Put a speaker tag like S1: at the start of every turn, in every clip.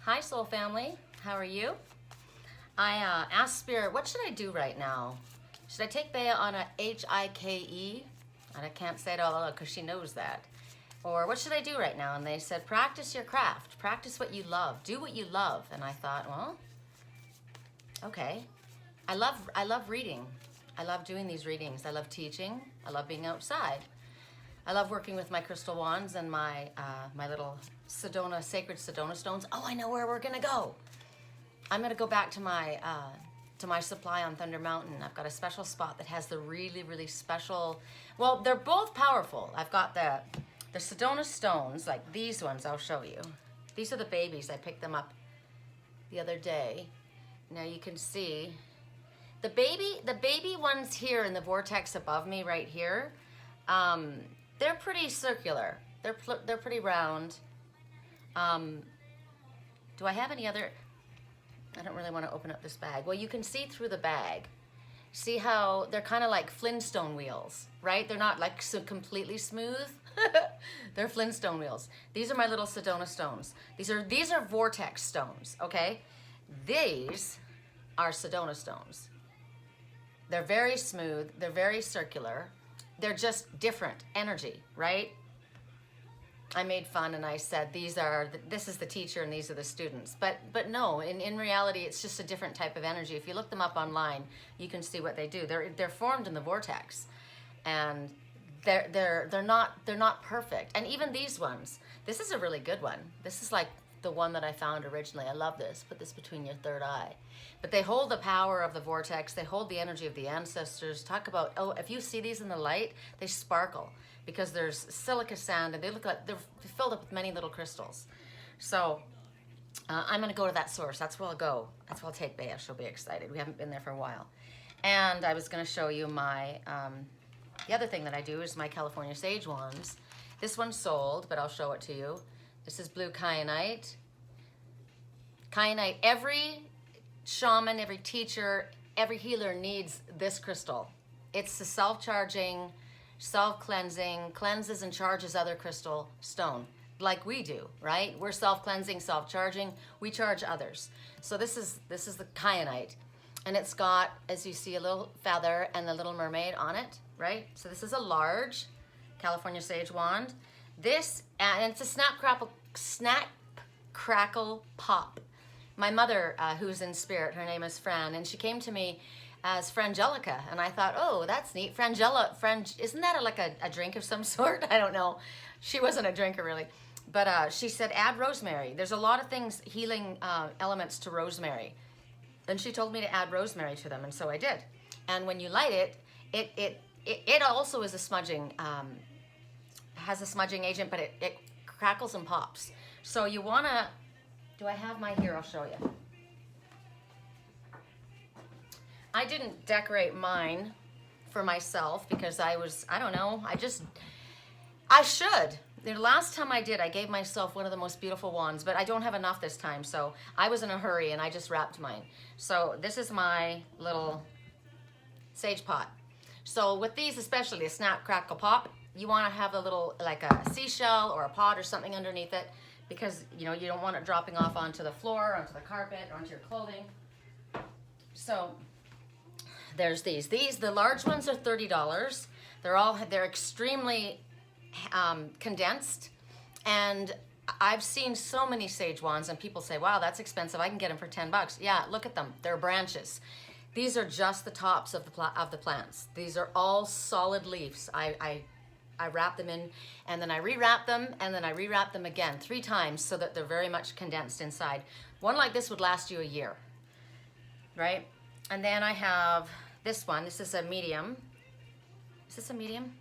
S1: Hi, Soul Family. How are you? I asked Spirit, what should I do right now? Should I take Bea on a Hike? And I can't say it all out because she knows that. Or what should I do right now? And they said, practice your craft. Practice what you love. Do what you love. And I thought, well, okay. I love reading. I love doing these readings. I love teaching. I love being outside. I love working with my crystal wands and my my little sacred Sedona stones. Oh, I know where we're gonna go. I'm gonna go back to my supply on Thunder Mountain. I've got a special spot that has the really, really special. Well, they're both powerful. I've got the Sedona stones, like these ones. I'll show you. These are the babies. I picked them up the other day. Now you can see the baby ones here in the vortex above me, right here. They're pretty circular. They're pretty round. Do I have any other? I don't really want to open up this bag. Well, you can see through the bag. See how they're kind of like Flintstone wheels, right? They're not like so completely smooth. They're Flintstone wheels. These are my little Sedona stones. These are vortex stones, okay? These are Sedona stones. They're very smooth. They're very circular. They're just different energy, right? I made fun and I said, this is the teacher and these are the students. But no, in reality, it's just a different type of energy. If you look them up online, you can see what they do. They're formed in the vortex, and they're not perfect. And even these ones, this is a really good one. This is like the one that I found originally. I love this. Put this between your third eye. But they hold the power of the vortex. They hold the energy of the ancestors. Talk about, oh, if you see these in the light, they sparkle because there's silica sand and they look like they're filled up with many little crystals. So I'm going to go to that source. That's where I'll go. That's where I'll take Bea. She'll be excited. We haven't been there for a while. And I was going to show you my, the other thing that I do is my California sage wands. This one's sold, but I'll show it to you. This is blue kyanite. Kyanite, every shaman, every teacher, every healer needs this crystal. It's the self-charging, self-cleansing, cleanses and charges other crystal stone, like we do, right? We're self-cleansing, self-charging. We charge others. So this is the kyanite, and it's got, as you see, a little feather and the little mermaid on it, right? So this is a large California sage wand. This, and it's a snap, crackle, pop. My mother, who's in spirit, her name is Fran, and she came to me as Frangelica, and I thought, oh, that's neat. Isn't that like a drink of some sort? I don't know. She wasn't a drinker, really. But she said, add rosemary. There's a lot of things, healing elements to rosemary. And she told me to add rosemary to them, and so I did. And when you light it, it also is a smudging, has a smudging agent, but it crackles and pops. So you want to, do I have my here? I'll show you. I didn't decorate mine for myself because I don't know, I should. The last time I did, I gave myself one of the most beautiful wands, but I don't have enough this time, so I was in a hurry and I just wrapped mine. So this is my little sage pot. So with these, especially a snap, crackle, pop, you want to have a little, like a seashell or a pot or something underneath it, because you don't want it dropping off onto the floor, onto the carpet, or onto your clothing. So there's these. The large ones are $30. They're extremely condensed, and I've seen so many sage wands, and people say, "Wow, that's expensive. I can get them for $10." Yeah, look at them. They're branches. These are just the tops of the plants. These are all solid leaves. I wrap them in, and then I rewrap them, and then I rewrap them again 3 times so that they're very much condensed inside. One like this would last you a year, right? And then I have this one. This is a medium. Is this a medium?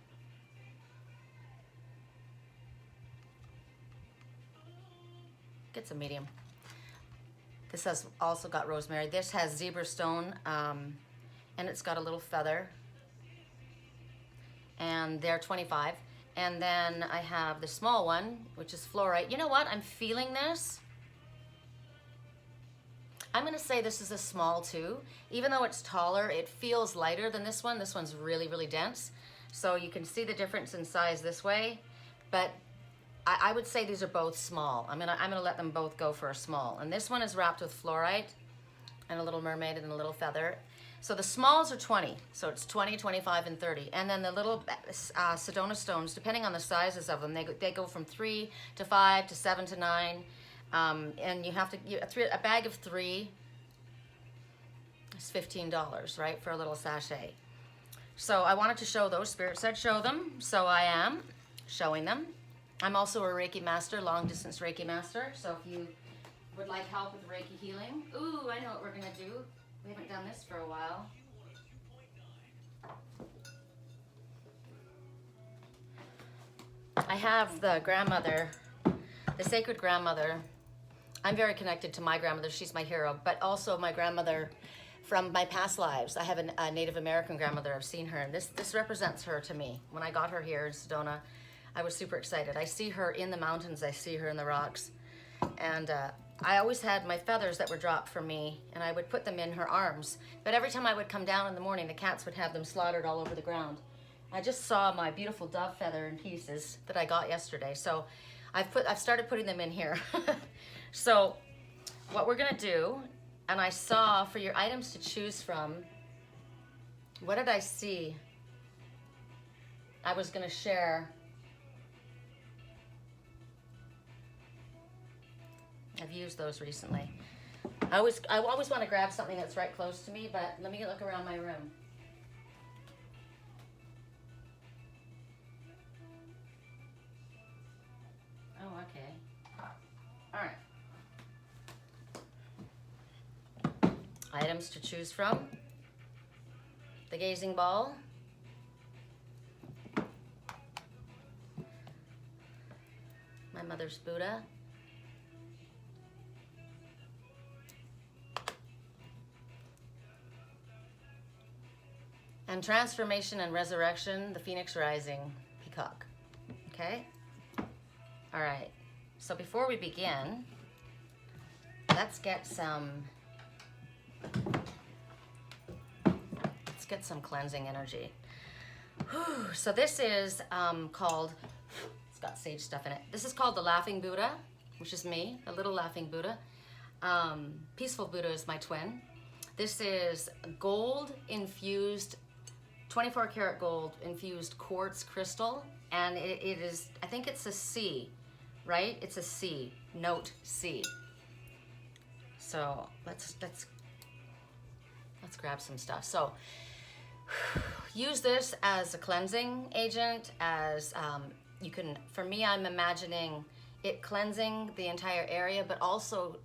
S1: It's a medium. This has also got rosemary. This has zebra stone, and it's got a little feather. And they're $25. And then I have the small one, which is fluorite. You know what? I'm feeling this. I'm going to say this is a small too. Even though it's taller, it feels lighter than this one. This one's really, really dense. So you can see the difference in size this way. But I would say these are both small. I'm gonna let them both go for a small. And this one is wrapped with fluorite and a little mermaid and a little feather. So the smalls are 20. So it's 20, 25, and 30. And then the little Sedona stones, depending on the sizes of them, they go from 3 to 5 to 7 to 9. And you have to, a bag of 3 is $15, right, for a little sachet. So I wanted to show those. Spirit said show them, so I am showing them. I'm also a Reiki master, long distance Reiki master. So if you would like help with Reiki healing, ooh, I know what we're gonna do. We haven't done this for a while. I have the grandmother, the sacred grandmother. I'm very connected to my grandmother. She's my hero, but also my grandmother from my past lives. I have a Native American grandmother. I've seen her, and this represents her to me. When I got her here in Sedona, I was super excited. I see her in the mountains. I see her in the rocks. And I always had my feathers that were dropped from me, and I would put them in her arms. But every time I would come down in the morning, the cats would have them slaughtered all over the ground. I just saw my beautiful dove feather in pieces that I got yesterday. So I've started putting them in here. So what we're gonna do, and I saw for your items to choose from, what did I see? I was gonna share. I've used those recently. I always want to grab something that's right close to me, but let me look around my room. Oh, okay. All right. Items to choose from. The gazing ball. My mother's Buddha. And transformation and resurrection, the Phoenix Rising Peacock. Okay? All right. So before we begin, let's get some cleansing energy. Whew. So this is called, it's got sage stuff in it. This is called the Laughing Buddha, which is me, a little Laughing Buddha. Peaceful Buddha is my twin. This is gold infused 24 karat gold infused quartz crystal, and it is, I think it's a C, right? It's a C, note C. So let's grab some stuff. So use this as a cleansing agent, as you can, for me, I'm imagining it cleansing the entire area, but also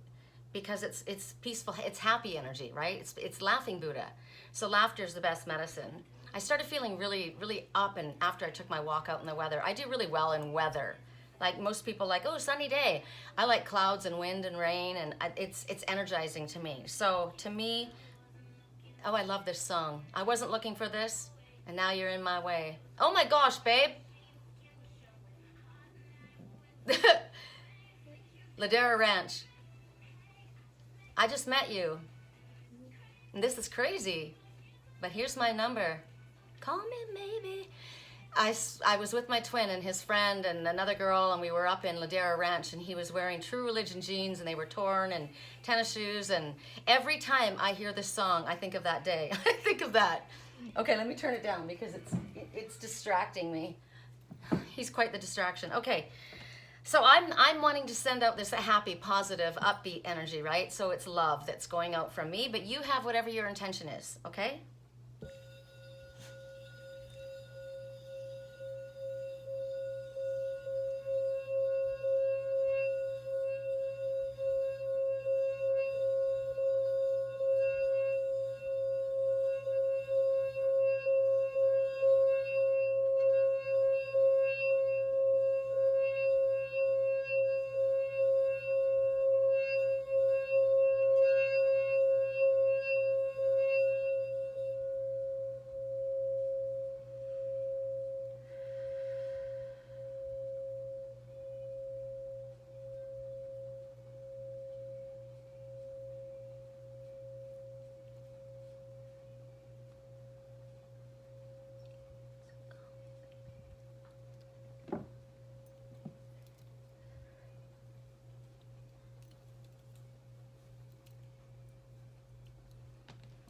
S1: because it's peaceful, it's happy energy, right? It's Laughing Buddha. So laughter is the best medicine. I started feeling really, really up, and after I took my walk out in the weather. I do really well in weather. Like most people like, oh, sunny day. I like clouds and wind and rain, and it's energizing to me. So to me, oh, I love this song. I wasn't looking for this, and now you're in my way. Oh my gosh, babe. Ladera Ranch. I just met you, and this is crazy, but here's my number. Call me maybe. I was with my twin and his friend and another girl, and we were up in Ladera Ranch, and he was wearing True Religion jeans, and they were torn, and tennis shoes, and every time I hear this song, I think of that day. I think of that. Okay, let me turn it down because it's distracting me. He's quite the distraction. Okay. So I'm wanting to send out this happy, positive, upbeat energy, right? So it's love that's going out from me, but you have whatever your intention is, okay?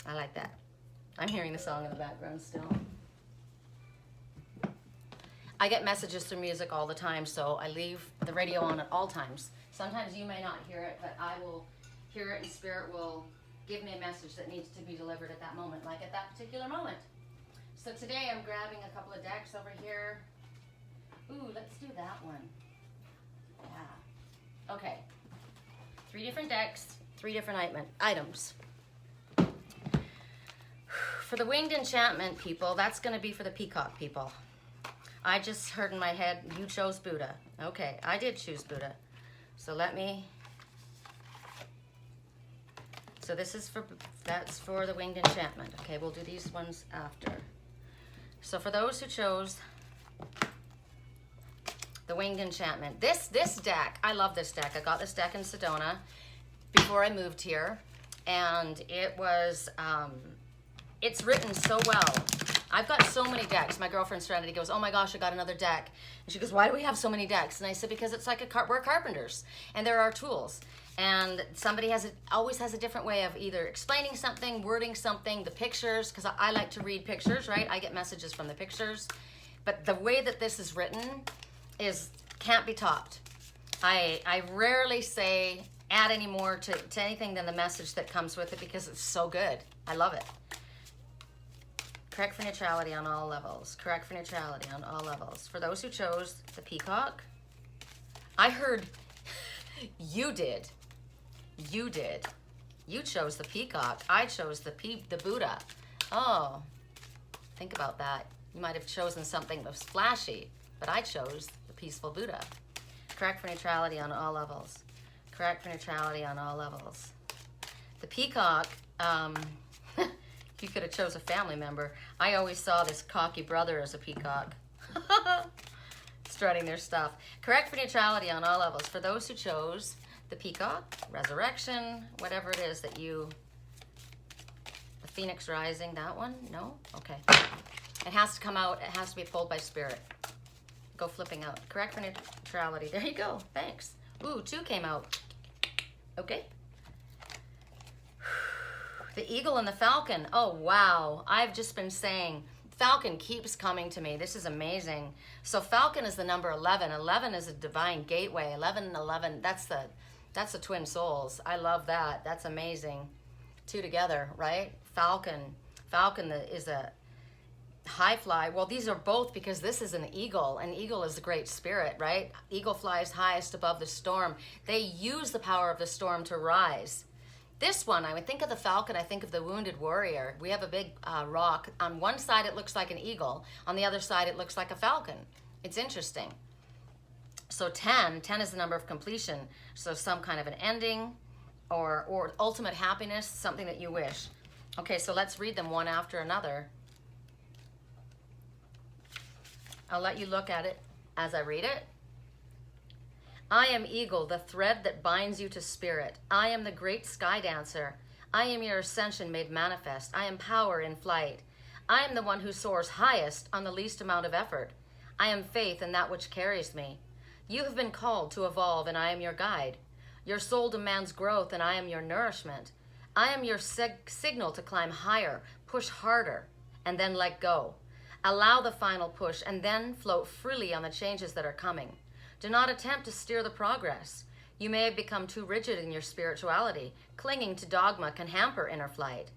S1: I like that. I'm hearing the song in the background still. I get messages through music all the time, so I leave the radio on at all times. Sometimes you may not hear it, but I will hear it, and Spirit will give me a message that needs to be delivered at that moment, like at that particular moment. So today I'm grabbing a couple of decks over here. Ooh, let's do that one. Yeah. Okay. 3 different decks, 3 different items. For the winged enchantment people, that's going to be for the peacock people. I just heard in my head, you chose Buddha. Okay, I did choose Buddha. So so this is that's for the winged enchantment. Okay, we'll do these ones after. So for those who chose the winged enchantment, this deck, I love this deck. I got this deck in Sedona before I moved here, and it was, it's written so well. I've got so many decks. My girlfriend Serenity goes, oh my gosh, I got another deck. And she goes, why do we have so many decks? And I said, because it's like we're carpenters, and there are tools. And somebody always has a different way of either explaining something, wording something, the pictures, because I like to read pictures, right? I get messages from the pictures. But the way that this is written can't be topped. I rarely say add any more to anything than the message that comes with it, because it's so good. I love it. Correct for neutrality on all levels. Correct for neutrality on all levels. For those who chose the peacock, I heard you did. You did. You chose the peacock. I chose the Buddha. Oh, think about that. You might have chosen something that was flashy, but I chose the peaceful Buddha. Correct for neutrality on all levels. Correct for neutrality on all levels. The peacock, if you could have chose a family member, I always saw this cocky brother as a peacock. Strutting their stuff. Correct for neutrality on all levels. For those who chose the peacock, resurrection, whatever it is that the phoenix rising, that one? No? Okay. It has to come out. It has to be pulled by Spirit. Go flipping out. Correct for neutrality. There you go. Thanks. Ooh, 2 came out. Okay. The eagle and the falcon. Oh, wow. I've just been saying, Falcon keeps coming to me. This is amazing. So Falcon is the number 11. 11 is a divine gateway. 11 and 11, that's the twin souls. I love that. That's amazing. 2 together, right? Falcon. Falcon is a high fly. Well, these are both because this is an eagle. An eagle is a great spirit, right? Eagle flies highest above the storm. They use the power of the storm to rise. This one, I would think of the falcon, I think of the wounded warrior. We have a big rock. On one side, it looks like an eagle. On the other side, it looks like a falcon. It's interesting. So 10 is the number of completion. So some kind of an ending or ultimate happiness, something that you wish. Okay, so let's read them one after another. I'll let you look at it as I read it. I am eagle, the thread that binds you to spirit. I am the great sky dancer. I am your ascension made manifest. I am power in flight. I am the one who soars highest on the least amount of effort. I am faith in that which carries me. You have been called to evolve, and I am your guide. Your soul demands growth, and I am your nourishment. I am your signal to climb higher, push harder, and then let go. Allow the final push, and then float freely on the changes that are coming. Do not attempt to steer the progress. You may have become too rigid in your spirituality. Clinging to dogma can hamper inner flight.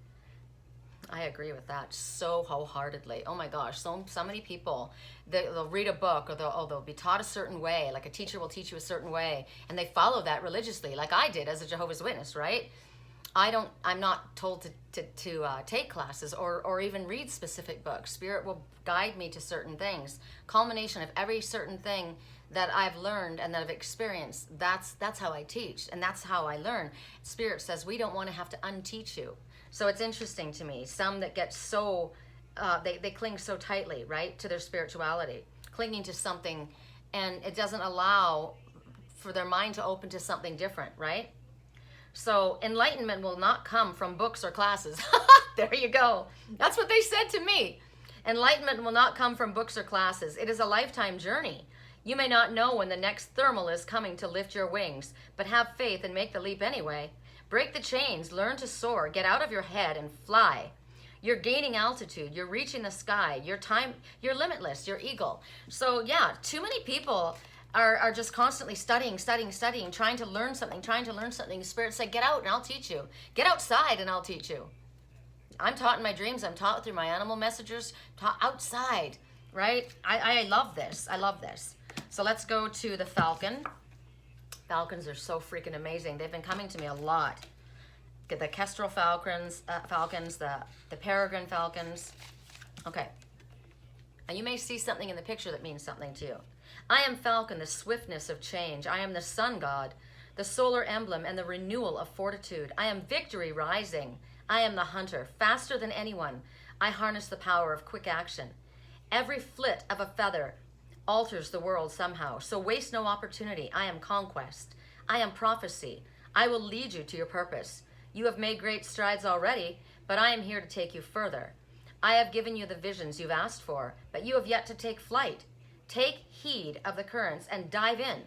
S1: I agree with that so wholeheartedly. Oh my gosh, so many people, they'll read a book or they'll be taught a certain way, like a teacher will teach you a certain way, and they follow that religiously, like I did as a Jehovah's Witness, right? I'm not told to take classes or even read specific books. Spirit will guide me to certain things. Culmination of every certain thing that I've learned and that I've experienced, that's how I teach, and that's how I learn. Spirit says we don't want to have to unteach you. So it's interesting to me, some that get so, they cling so tightly, right, to their spirituality, clinging to something, and it doesn't allow for their mind to open to something different, right? So enlightenment will not come from books or classes. There you go. That's what they said to me. Enlightenment will not come from books or classes. It is a lifetime journey. You may not know when the next thermal is coming to lift your wings, but have faith and make the leap anyway. Break the chains, learn to soar, get out of your head and fly. You're gaining altitude, you're reaching the sky, you're limitless, you're eagle. So yeah, too many people are just constantly studying, trying to learn something. Spirit said, get out and I'll teach you. Get outside and I'll teach you. I'm taught in my dreams, I'm taught through my animal messengers, taught outside, right? I love this, I love this. So let's go to the Falcon. Falcons are so freaking amazing. They've been coming to me a lot. Get the Kestrel Falcons, the Peregrine Falcons. Okay. And you may see something in the picture that means something to you. I am Falcon, the swiftness of change. I am the sun god, the solar emblem, and the renewal of fortitude. I am victory rising. I am the hunter, faster than anyone. I harness the power of quick action. Every flit of a feather alters the world somehow, so waste no opportunity. I am conquest. I am prophecy. I will lead you to your purpose. You have made great strides already, but I am here to take you further. I have given you the visions you've asked for, but you have yet to take flight. Take heed of the currents and dive in.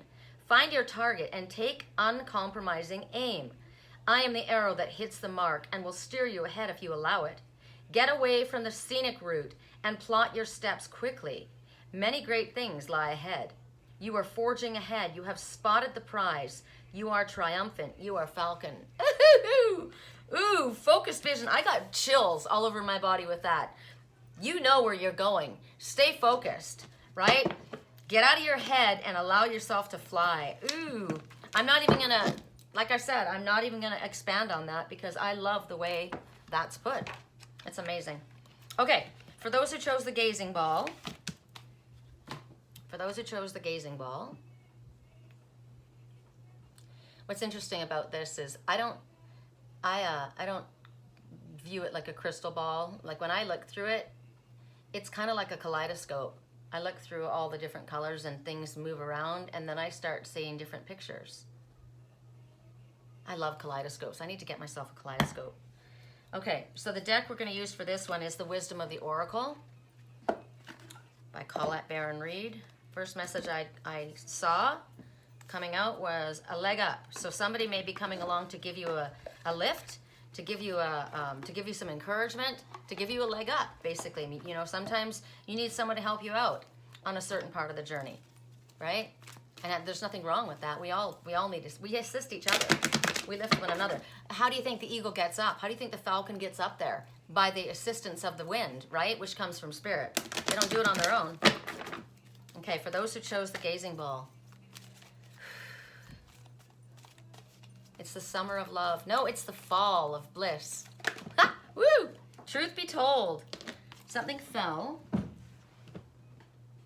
S1: Find your target and take uncompromising aim. I am the arrow that hits the mark and will steer you ahead if you allow it. Get away from the scenic route and plot your steps quickly. Many great things lie ahead. You are forging ahead. You have spotted the prize. You are triumphant. You are Falcon. Ooh, focused vision. I got chills all over my body with that. You know where you're going. Stay focused, right? Get out of your head and allow yourself to fly. Ooh, I'm not even gonna, like I said, I'm not even gonna expand on that because I love the way that's put. It's amazing. Okay, for those who chose the gazing ball, what's interesting about this is I don't view it like a crystal ball. Like when I look through it, it's kind of like a kaleidoscope. I look through all the different colors and things move around, and then I start seeing different pictures. I love kaleidoscopes. I need to get myself a kaleidoscope. Okay, so the deck we're going to use for this one is the Wisdom of the Oracle by Colette Baron Reed. First message I saw coming out was a leg up. So somebody may be coming along to give you a lift, to give you some encouragement, to give you a leg up, basically. You know, sometimes you need someone to help you out on a certain part of the journey, right? And there's nothing wrong with that. We all need to, we assist each other. We lift one another. How do you think the eagle gets up? How do you think the falcon gets up there? By the assistance of the wind, right? Which comes from spirit. They don't do it on their own. Okay, for those who chose the gazing ball. It's the summer of love. No, it's the fall of bliss. Ha! Woo! Truth be told, something fell.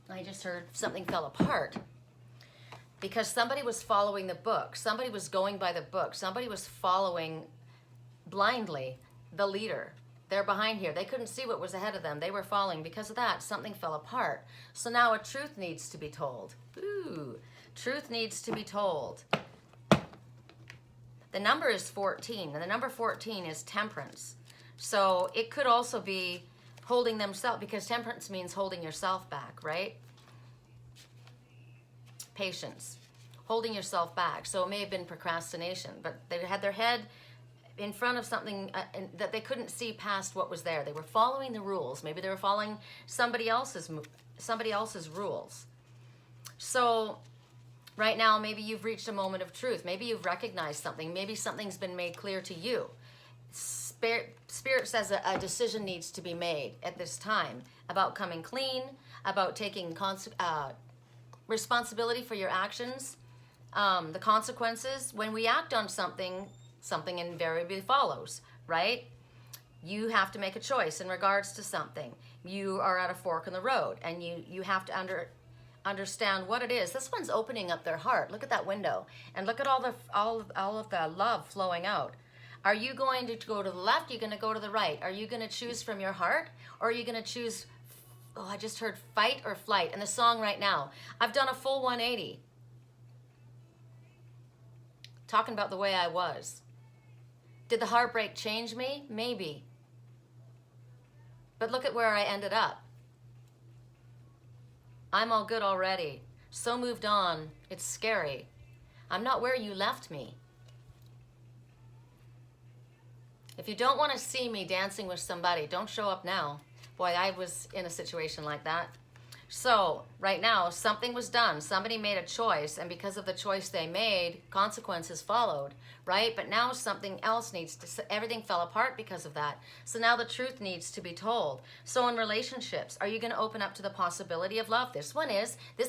S1: I just heard something fell apart. Because somebody was following the book. Somebody was going by the book. Somebody was following blindly the leader. They're behind here. They couldn't see what was ahead of them. They were following. Because of that, something fell apart. So now a truth needs to be told. Ooh, truth needs to be told. The number is 14, and the number 14 is temperance. So it could also be holding themselves, because temperance means holding yourself back, right? Patience, holding yourself back. So it may have been procrastination, but they had their head in front of something that they couldn't see past what was there. They were following the rules. Maybe they were following somebody else's rules. So right now, maybe you've reached a moment of truth. Maybe you've recognized something. Maybe something's been made clear to you. Spirit says a decision needs to be made at this time about coming clean, about taking responsibility for your actions, the consequences. When we act on something, something invariably follows, right? You have to make a choice in regards to something. You are at a fork in the road, and you have to understand what it is. This one's opening up their heart. Look at that window, and look at all of the love flowing out. Are you going to go to the left? Are you going to go to the right? Are you going to choose from your heart, or are you going to choose? Oh, I just heard fight or flight in the song right now. I've done a full 180. Talking about the way I was. Did the heartbreak change me? Maybe. But look at where I ended up. I'm all good already. So moved on. It's scary. I'm not where you left me. If you don't want to see me dancing with somebody, don't show up now. Boy, I was in a situation like that. So right now, something was done. Somebody made a choice, and because of the choice they made, consequences followed, right? But now something else needs to, everything fell apart because of that. So now the truth needs to be told. So in relationships, are you going to open up to the possibility of love? This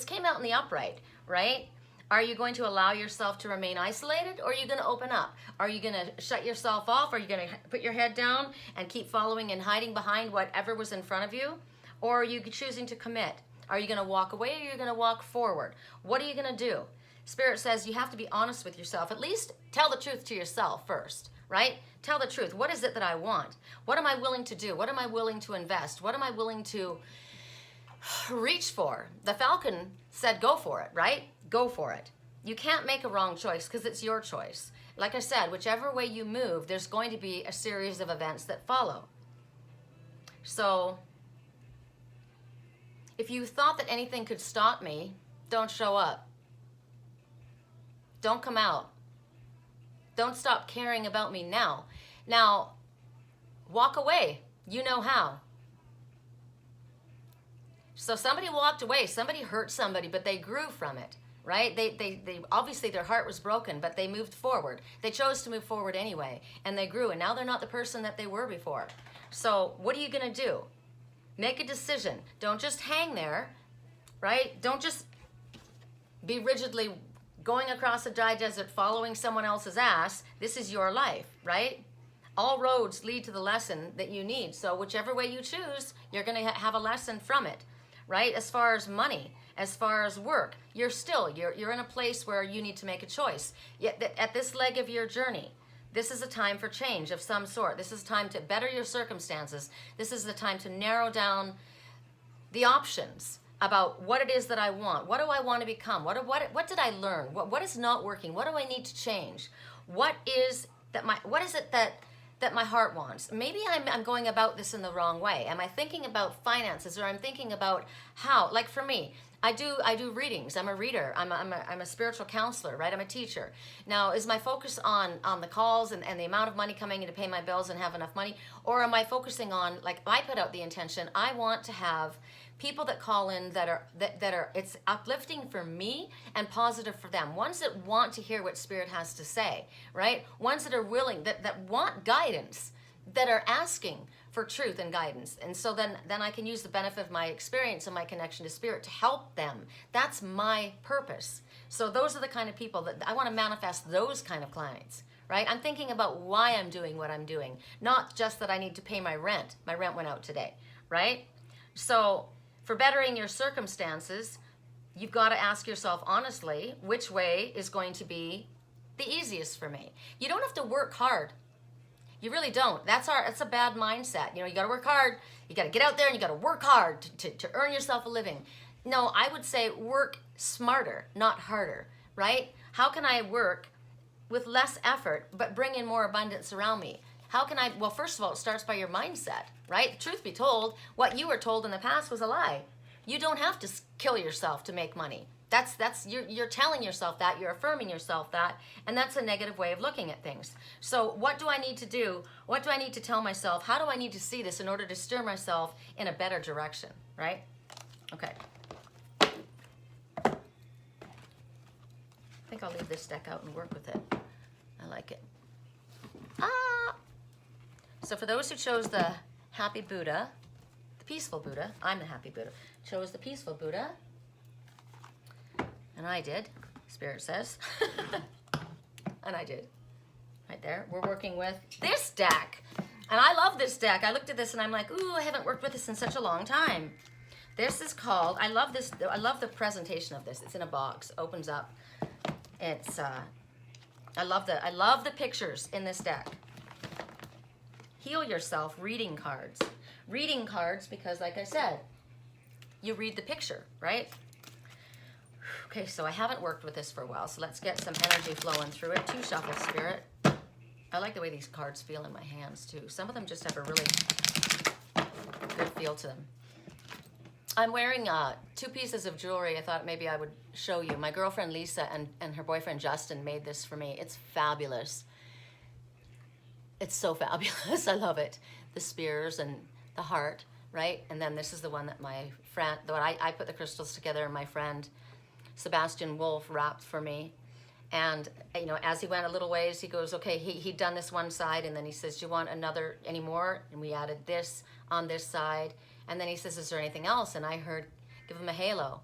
S1: came out in the upright, right? Are you going to allow yourself to remain isolated, or are you going to open up? Are you going to shut yourself off? Are you going to put your head down and keep following and hiding behind whatever was in front of you? Or are you choosing to commit? Are you going to walk away, or are you going to walk forward? What are you going to do? Spirit says you have to be honest with yourself. At least tell the truth to yourself first, right? Tell the truth. What is it that I want? What am I willing to do? What am I willing to invest? What am I willing to reach for? The Falcon said go for it, right? Go for it. You can't make a wrong choice because it's your choice. Like I said, whichever way you move, there's going to be a series of events that follow. So if you thought that anything could stop me, don't show up. Don't come out. Don't stop caring about me now. Now, walk away. You know how. So somebody walked away. Somebody hurt somebody, but they grew from it, right? They obviously their heart was broken, but they moved forward. They chose to move forward anyway, and they grew, and now they're not the person that they were before. So what are you going to do? Make a decision. Don't just hang there, right? Don't just be rigidly going across a dry desert following someone else's ass. This is your life, right? All roads lead to the lesson that you need. So whichever way you choose, you're going to have a lesson from it, right? As far as money, as far as work, you're in a place where you need to make a choice. Yet at this leg of your journey, this is a time for change of some sort. This is a time to better your circumstances. This is the time to narrow down the options about what it is that I want. What do I want to become? What did I learn? What is not working? What do I need to change? What is it that my heart wants? Maybe I'm going about this in the wrong way. Am I thinking about finances, or I'm thinking about how? Like for me, I do readings. I'm a reader. I'm a spiritual counselor, right? I'm a teacher. Now, is my focus on the calls and the amount of money coming in to pay my bills and have enough money? Or am I focusing on, like I put out the intention, I want to have people that call in that are it's uplifting for me and positive for them. Ones that want to hear what Spirit has to say, right? Ones that are willing, that want guidance, that are asking for truth and guidance. And so then I can use the benefit of my experience and my connection to Spirit to help them. That's my purpose. So those are the kind of people that I want to manifest, those kind of clients, right? I'm thinking about why I'm doing what I'm doing, not just that I need to pay my rent. My rent went out today, right? So for bettering your circumstances, you've got to ask yourself honestly, which way is going to be the easiest for me? You don't have to work hard. You really don't. That's a bad mindset. You got to work hard. You got to get out there and you got to work hard to earn yourself a living. No, I would say work smarter, not harder, right? How can I work with less effort but bring in more abundance around me? How can I? Well, first of all, it starts by your mindset, right? Truth be told, what you were told in the past was a lie. You don't have to kill yourself to make money. You're telling yourself that, you're affirming yourself that, and that's a negative way of looking at things. So what do I need to do? What do I need to tell myself? How do I need to see this in order to steer myself in a better direction, right? Okay. I think I'll leave this deck out and work with it. I like it. So for those who chose the Happy Buddha, the Peaceful Buddha, I'm the Happy Buddha, chose the Peaceful Buddha, and I did, Spirit says. And I did. Right there. We're working with this deck. And I love this deck. I looked at this and I'm like, ooh, I haven't worked with this in such a long time. This is called, I love this. I love the presentation of this. It's in a box. Opens up. It's, I love the pictures in this deck. Heal Yourself reading cards. Reading cards because, like I said, you read the picture, right? Okay, so I haven't worked with this for a while, so let's get some energy flowing through it. 2 shuffle, Spirit. I like the way these cards feel in my hands, too. Some of them just have a really good feel to them. I'm wearing 2 pieces of jewelry I thought maybe I would show you. My girlfriend Lisa and her boyfriend Justin made this for me. It's fabulous. It's so fabulous. I love it. The spears and the heart, right? And then this is the one that my friend, I put the crystals together, and my friend Sebastian Wolf wrapped for me. And, you know, as he went a little ways, he goes, okay, he'd done this one side, and then he says, do you want any more? And we added this on this side. And then he says, is there anything else? And I heard, give him a halo.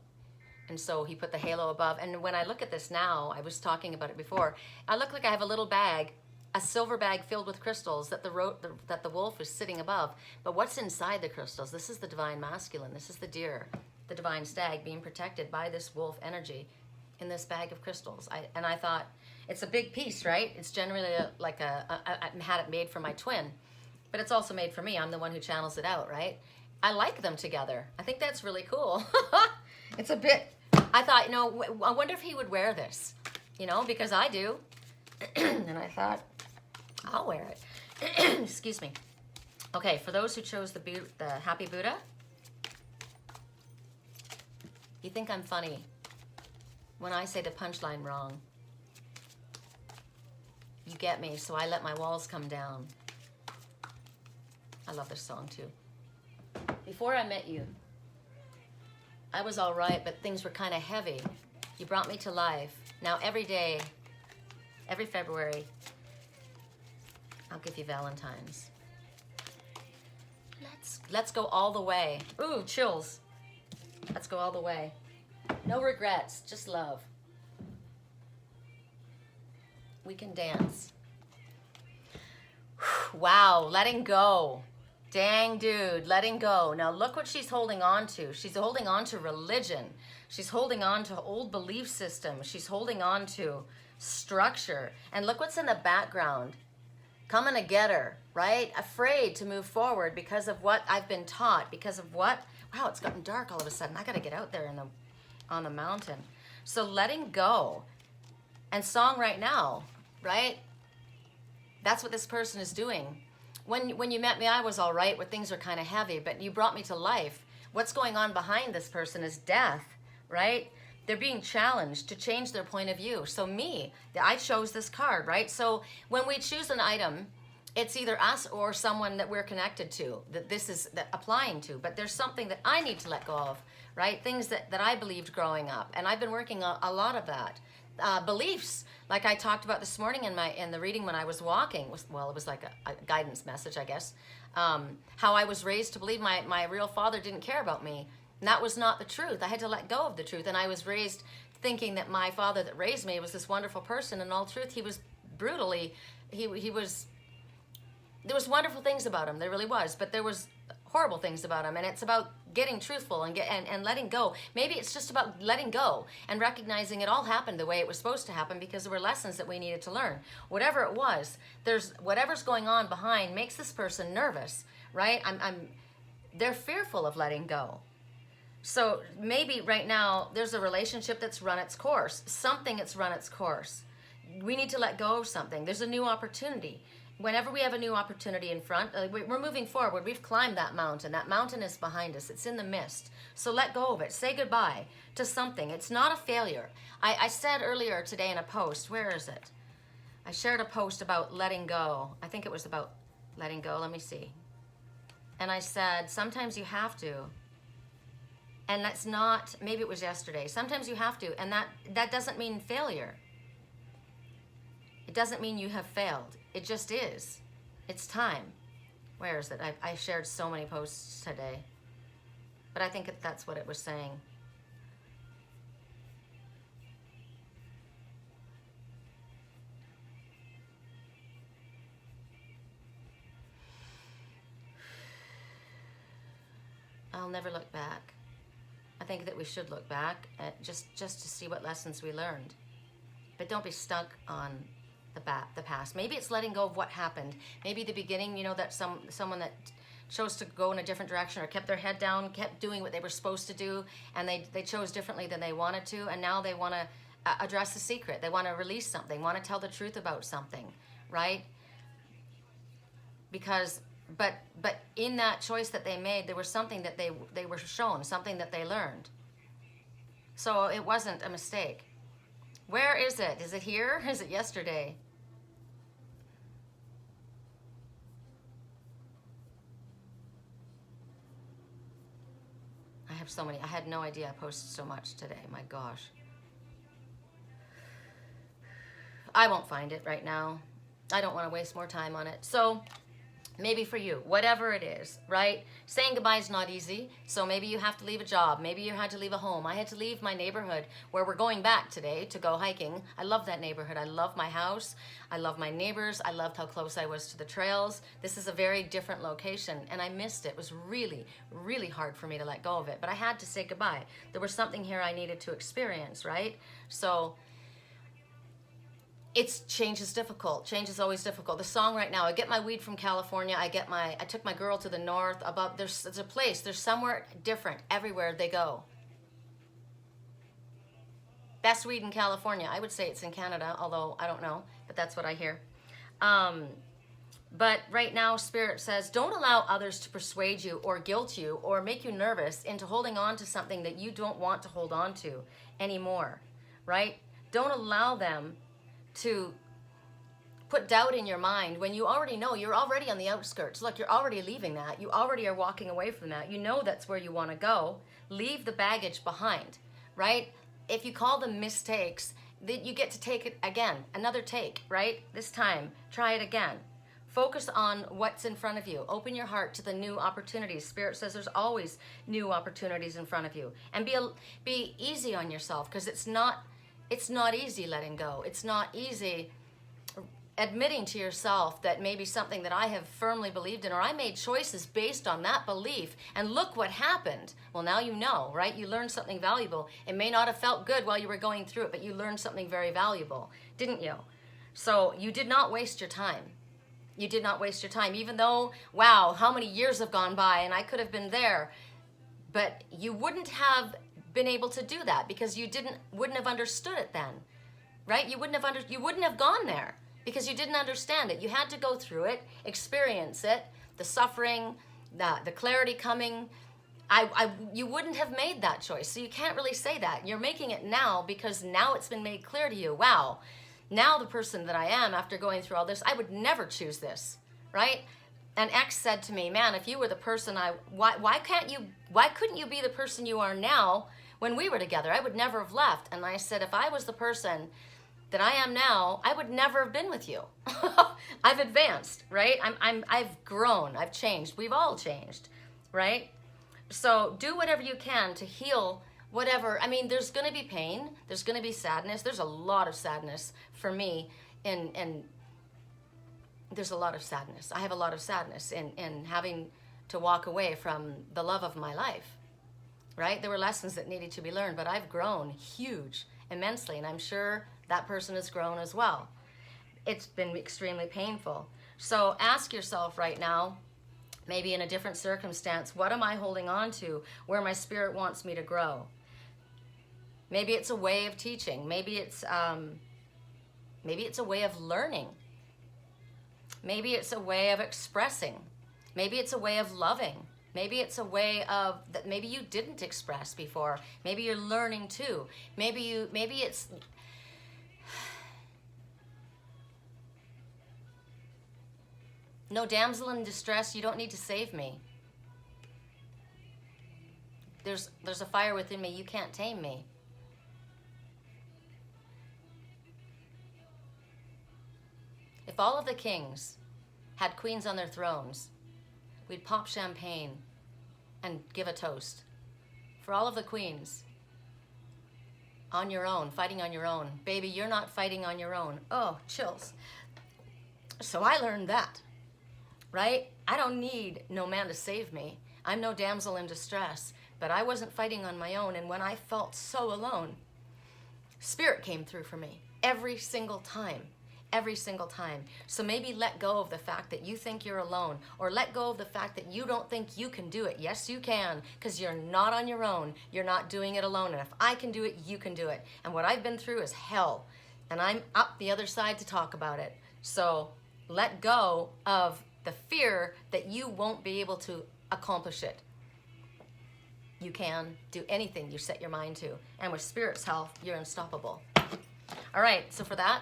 S1: And so he put the halo above. And when I look at this now, I was talking about it before, I look like I have a little bag, a silver bag filled with crystals that the wolf is sitting above. But what's inside the crystals? This is the divine masculine. This is the deer, the divine stag being protected by this wolf energy in this bag of crystals. I thought, it's a big piece, right? It's generally I had it made for my twin, but it's also made for me. I'm the one who channels it out, right? I like them together. I think that's really cool. It's a bit, I thought, you know, I wonder if he would wear this, you know, because I do. And I thought, I'll wear it. Excuse me. Okay, for those who chose the Happy Buddha, you think I'm funny when I say the punchline wrong. You get me, so I let my walls come down. I love this song too. Before I met you, I was all right, but things were kind of heavy. You brought me to life. Now every day, every February, I'll give you Valentine's. Let's go all the way. Ooh, chills. Let's go all the way. No regrets, just love. We can dance. Wow, letting go. Dang, dude, letting go. Now look what she's holding on to. She's holding on to religion. She's holding on to old belief systems. She's holding on to structure. And look what's in the background. Coming to get her, right? Afraid to move forward because of what I've been taught, because of what, wow, it's gotten dark all of a sudden. I got to get out there on the mountain. So letting go. And song right now, right? That's what this person is doing. When you met me, I was all right, where things are kind of heavy, but you brought me to life. What's going on behind this person is death, right? They're being challenged to change their point of view. So I chose this card, right? So when we choose an item, it's either us or someone that we're connected to, that this is applying to, but there's something that I need to let go of, right? Things that I believed growing up, and I've been working on a lot of that. Beliefs, like I talked about this morning in the reading when I was walking, it was like a guidance message, I guess, how I was raised to believe my real father didn't care about me. And that was not the truth. I had to let go of the truth. And I was raised thinking that my father that raised me was this wonderful person. In all truth, he was brutally, there was wonderful things about him. There really was. But there was horrible things about him. And it's about getting truthful and letting go. Maybe it's just about letting go and recognizing it all happened the way it was supposed to happen because there were lessons that we needed to learn. Whatever it was, whatever's going on behind makes this person nervous, right? They're fearful of letting go. So maybe right now there's a relationship that's run its course, something that's run its course. We need to let go of something. There's a new opportunity. Whenever we have a new opportunity in front, we're moving forward. We've climbed that mountain. That mountain is behind us. It's in the mist. So let go of it. Say goodbye to something. It's not a failure. I said earlier today in a post, where is it? I shared a post about letting go. I think it was about letting go. Let me see. And I said, sometimes you have to. And that's not, maybe it was yesterday. Sometimes you have to. And that doesn't mean failure. It doesn't mean you have failed. It just is. It's time. Where is it? I shared so many posts today. But I think that's what it was saying. I'll never look back. I think that we should look back at just to see what lessons we learned. But don't be stuck on the past. Maybe it's letting go of what happened. Maybe the beginning, that someone that chose to go in a different direction or kept their head down, kept doing what they were supposed to do, and they chose differently than they wanted to, and now they want to address the secret. They want to release something, want to tell the truth about something, right? But in that choice that they made, there was something that they were shown, something that they learned. So it wasn't a mistake. Where is it? Is it here? Is it yesterday? have so many. I had no idea I posted so much today. My gosh. I won't find it right now. I don't want to waste more time on it. So maybe for you, whatever it is, right? Saying goodbye is not easy. So maybe you have to leave a job. Maybe you had to leave a home. I had to leave my neighborhood where we're going back today to go hiking. I love that neighborhood. I love my house. I love my neighbors. I loved how close I was to the trails. This is a very different location and I missed it. It was really, really hard for me to let go of it, but I had to say goodbye. There was something here I needed to experience, right? So change is difficult. Change is always difficult. The song right now, I get my weed from California. I took my girl to the north. There's a place. There's somewhere different everywhere they go. Best weed in California. I would say it's in Canada, although I don't know, but that's what I hear. But right now, Spirit says, don't allow others to persuade you or guilt you or make you nervous into holding on to something that you don't want to hold on to anymore, right? Don't allow them to put doubt in your mind when you already know you're already on the outskirts. Look, you're already leaving that. You already are walking away from that. You know that's where you want to go. Leave the baggage behind, right? If you call them mistakes, you get to take it again, another take, right? This time, try it again. Focus on what's in front of you. Open your heart to the new opportunities. Spirit says there's always new opportunities in front of you. And be easy on yourself, because it's not easy letting go. It's not easy admitting to yourself that maybe something that I have firmly believed in, or I made choices based on that belief, and look what happened. Well, now you know, right? You learned something valuable. It may not have felt good while you were going through it, but you learned something very valuable, didn't you? So you did not waste your time. You did not waste your time, even though, wow, how many years have gone by and I could have been there, but you wouldn't have been able to do that because you wouldn't have understood it then, right? You wouldn't have gone there because you didn't understand it. You had to go through it, experience it, the suffering, the clarity coming. You wouldn't have made that choice. So you can't really say that. You're making it now because now it's been made clear to you. Wow, now the person that I am after going through all this, I would never choose this, right? An ex said to me, man, if you were the person why couldn't you be the person you are now when we were together? I would never have left. And I said, if I was the person that I am now, I would never have been with you. I've advanced, right? I've grown, I've changed. We've all changed, right? So do whatever you can to heal whatever. I mean, there's going to be pain. There's going to be sadness. There's a lot of sadness for me. And there's a lot of sadness. I have a lot of sadness in having to walk away from the love of my life, right? There were lessons that needed to be learned, but I've grown immensely. And I'm sure that person has grown as well. It's been extremely painful. So ask yourself right now, maybe in a different circumstance, what am I holding on to where my spirit wants me to grow? Maybe it's a way of teaching. Maybe it's a way of learning. Maybe it's a way of expressing. Maybe it's a way of loving. Maybe it's a way of that maybe you didn't express before. Maybe you're learning too. Maybe it's no damsel in distress, you don't need to save me. There's a fire within me, you can't tame me. If all of the kings had queens on their thrones, we'd pop champagne and give a toast. For all of the queens, on your own, fighting on your own. Baby, you're not fighting on your own. Oh, chills. So I learned that, right? I don't need no man to save me. I'm no damsel in distress, but I wasn't fighting on my own. And when I felt so alone, Spirit came through for me every single time. Every single time. So maybe let go of the fact that you think you're alone, or let go of the fact that you don't think you can do it. Yes, you can, because you're not on your own. You're not doing it alone. And if I can do it, you can do it. And what I've been through is hell. And I'm up the other side to talk about it. So let go of the fear that you won't be able to accomplish it. You can do anything you set your mind to. And with Spirit's help, you're unstoppable. All right, so for that,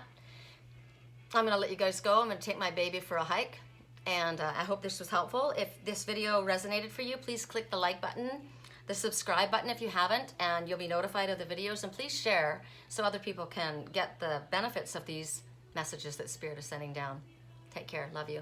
S1: I'm going to let you guys go. I'm going to take my baby for a hike. And I hope this was helpful. If this video resonated for you, please click the like button. the subscribe button if you haven't, and you'll be notified of the videos. And please share so other people can get the benefits of these messages that Spirit is sending down. Take care. Love you.